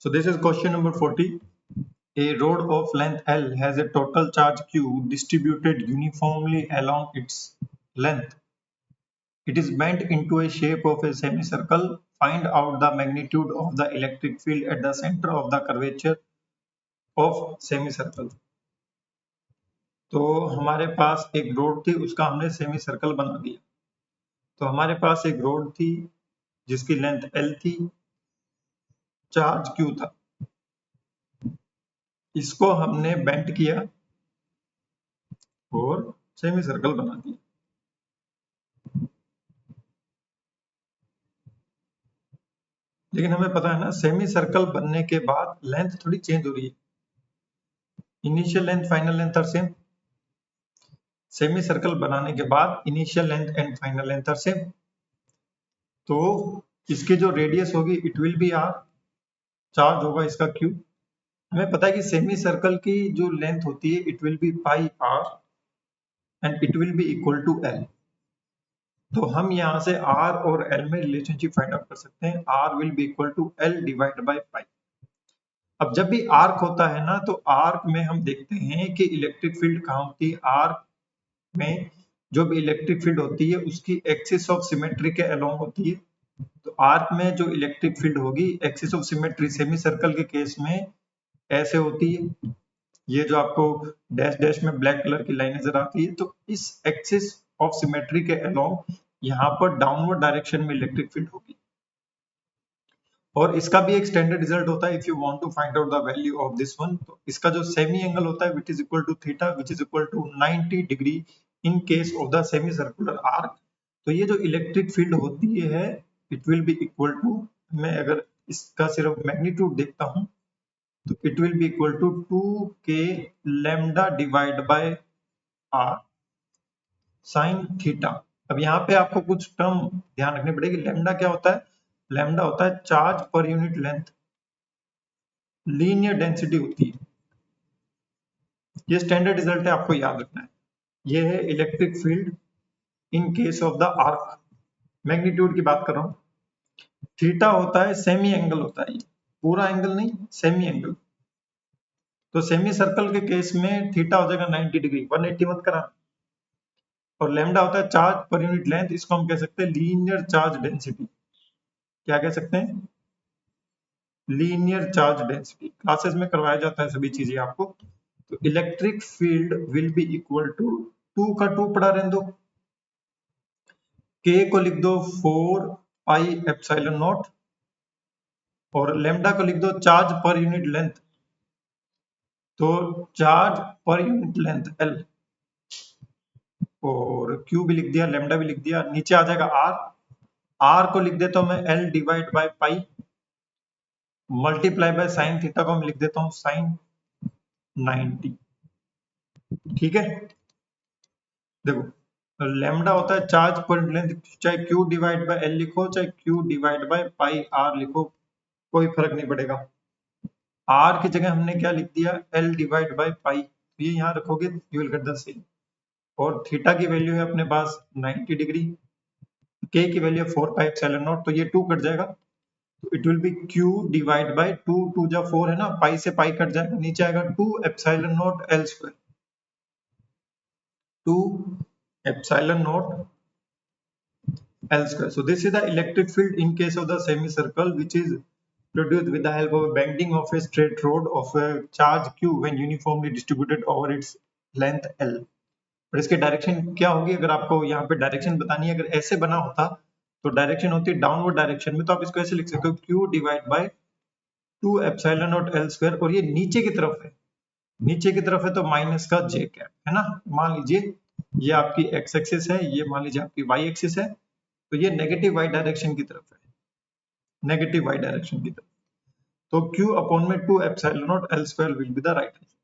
So this is question number 40. A rod of length L has a total charge Q distributed uniformly along its length. It is bent into a shape of a semicircle. Find out the magnitude of the electric field at the center of the curvature of semicircle. तो हमारे पास एक road थी, उसका हमने semi circle बना दिया। तो हमारे पास एक रोड थी जिसकी लेंथ L थी, चार्ज Q था। इसको हमने बेंट किया और सेमी सर्कल बना दिया। लेकिन हमें पता है ना, सेमी सर्कल बनने के बाद लेंथ थोड़ी चेंज हो रही है। Initial length final length are same. Semi circle बनाने के बाद initial length and final length are same. तो इसकी जो रेडियस होगी it will be R, charge होगा इसका क्यू। हमें पता है कि सेमी सर्कल की जो लेंथ होती है it will be pi R and it will be equal to L. तो हम यहाँ से R और L में रिलेशनशिप फाइंड आउट कर सकते हैं। R will be equal to L divide by pi. अब जब भी आर्क होता है ना, तो आर्क में हम देखते हैं कि इलेक्ट्रिक फील्ड कहाँ होती है। आर्क में जो भी इलेक्ट्रिक फील्ड होती है उसकी एक्सिस ऑफ सिमेट्री के अलोंग होती है। तो आर्क में जो इलेक्ट्रिक फील्ड होगी axis of symmetry semi circle के केस में ऐसे होती है। ये जो आपको डैश डैश में ब्लैक कलर की लाइन नजर आती है, तो इस एक्सिस ऑफ सिमेट्री के अलोंग यहाँ पर डाउनवर्ड डायरेक्शन में इलेक्ट्रिक फील्ड होगी। और इसका भी एक स्टैंडर्ड रिजल्ट होता है। If you want to find out the value of this one, तो इसका जो सेमी एंगल होता है which is equal to theta which is equal to 90 degree in case of the semi circular arc. तो ये जो इलेक्ट्रिक फील्ड होती है it will be equal to, मैं अगर इसका सिर्फ मैग्नीट्यूड देखता हूं तो it will be equal to 2k lambda divide by r sine theta. अब यहाँ पे आपको कुछ टर्म ध्यान रखनी पड़ेगी। लैम्डा क्या होता है? लैम्डा होता है charge per unit length, linear density होती है। ये स्टैंडर्ड रिजल्ट है, आपको याद रखना है। ये है electric field in case of the arc. Magnitude की बात कर रहा हूं। थीटा होता है सेमी एंगल होता है, पूरा एंगल नहीं, सेमी एंगल। तो सेमी सर्कल के केस में थीटा हो जाएगा 90 डिग्री, 180 मत करा। और लैम्डा होता है चार्ज पर यूनिट लेंथ, इसको हम कह सकते हैं लीनियर चार्ज डेंसिटी। क्या कह सकते हैं? Linear charge density. क्लासेस में करवाया जाता है सभी चीजें आपको। तो electric field will be equal to 2 का 2 पड़ा रहने दो, k को लिख दो 4 पाई एप्सिलॉन नॉट और लैम्डा को लिख दो चार्ज पर यूनिट लेंथ। तो charge per unit length L और Q भी लिख दिया, लैम्डा भी लिख दिया। नीचे आ जाएगा R को लिख देता हूं मैं L divide by pi multiply by sine theta को मैं लिख देता हूं साइन 90। ठीक है, देखो लैम्डा होता है चार्ज पर लेंथ, चाहे Q डिवाइड बाय L लिखो चाहे Q divide by pi R लिखो, कोई फर्क नहीं पड़ेगा। R की जगह हमने क्या लिख दिया? L डिवाइड बाय पाई। ये यहाँ रखोगे you will get the same. और थीटा की वैल्यू है अपने पास 90 डिग्री, K की वैल्यू 4 पाई एप्सिलॉन नॉट, तो ये 2 कट जाएगा। तो it will B Q divide by 2, 2 जा 4 है ना, पाई से पाई कट जाएगा, नीचे आएगा 2 epsilon not L square, 2 epsilon naught L square. So this is the electric field in case of the semicircle, which is produced with the help of a bending of a straight rod of a charge Q when uniformly distributed over its length L. और इसके direction क्या होगी? अगर आपको यहाँ पे direction बतानी है, अगर ऐसे बना होता तो डायरेक्शन होती है डाउनवर्ड डायरेक्शन में, तो आप इसको ऐसे लिख सकते हो Q divide by 2 epsilon not L square. और ये नीचे की तरफ है, नीचे की तरफ है तो माइनस का J कैप है ना। मान लीजिए ये आपकी x एक्सिस है, ये मान लीजिए आपकी y एक्सिस है, तो ये नेगेटिव y डायरेक्शन की तरफ है, नेगेटिव y डायरेक्शन की तरफ। तो Q अपॉन में 2 epsilon not L square will be the right answer.